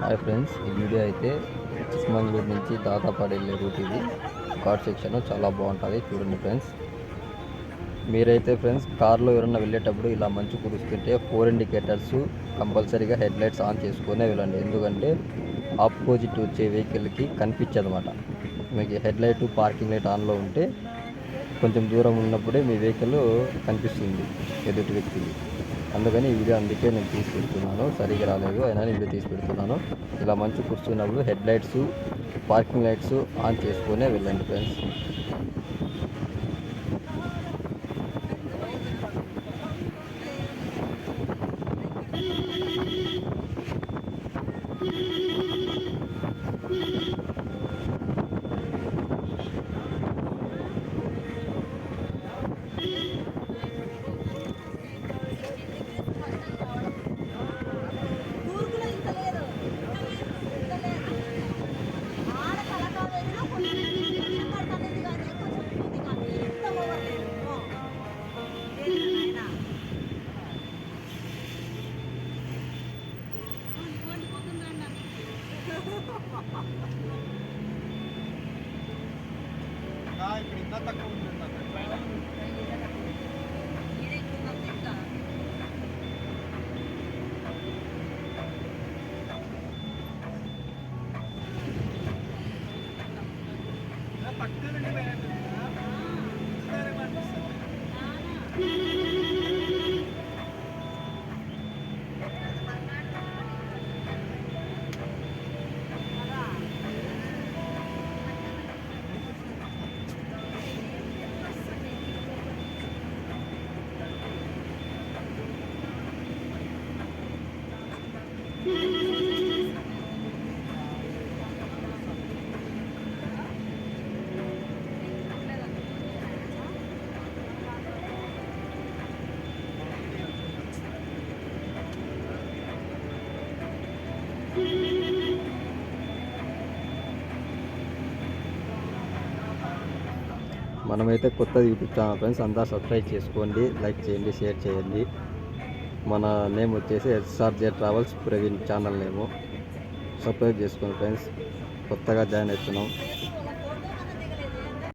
Hi friends, ఈ video అయితే చిక్మంగళూరు నుంచి దాదాపాడు వెళ్ళే రూట్ ఇది. ఘాట్ సెక్షన్ చాలా బాగుంటుంది, చూడండి ఫ్రెండ్స్. మీరైతే ఫ్రెండ్స్ కార్లో ఎవరన్నా వెళ్ళేటప్పుడు ఇలా మంచు కురుస్తుంటే 4 ఇండికేటర్స్ కంపల్సరీగా హెడ్ లైట్స్ ఆన్ చేసుకునే వెళ్ళండి. ఎందుకంటే ఆపోజిట్ వచ్చే వెహికల్కి కనిపించదన్నమాట. మీకు హెడ్ లైట్ పార్కింగ్ లైట్ ఆన్లో ఉంటే కొంచెం దూరం ఉన్నప్పుడే మీ వెహికల్ కనిపిస్తుంది ఎదుటి వ్యక్తికి. అందుకని ఈ వీడియో అందుకే నేను తీసి పెడుతున్నాను. సరిగ్గా రాలేదు అయినా వీడియో తీసి పెడుతున్నాను. ఇలా మంచు కూర్చున్నప్పుడు head lights parking lights on చేసుకునే వెళ్ళండి ఫ్రెండ్స్. ఇప్పుడు ఇంత తక్కువ మనమైతే కొత్త యూట్యూబ్ ఛానల్ ఫ్రెండ్స్, అంతా సబ్స్క్రైబ్ చేసుకోండి, లైక్ చేయండి, షేర్ చేయండి. మన నేమ్ వచ్చేసి SRJ ట్రావెల్స్ ప్రవీణ్ ఛానల్ నేము. సబ్స్క్రైబ్ చేసుకోండి ఫ్రెండ్స్, కొత్తగా జాయిన్ అవుతున్నాం.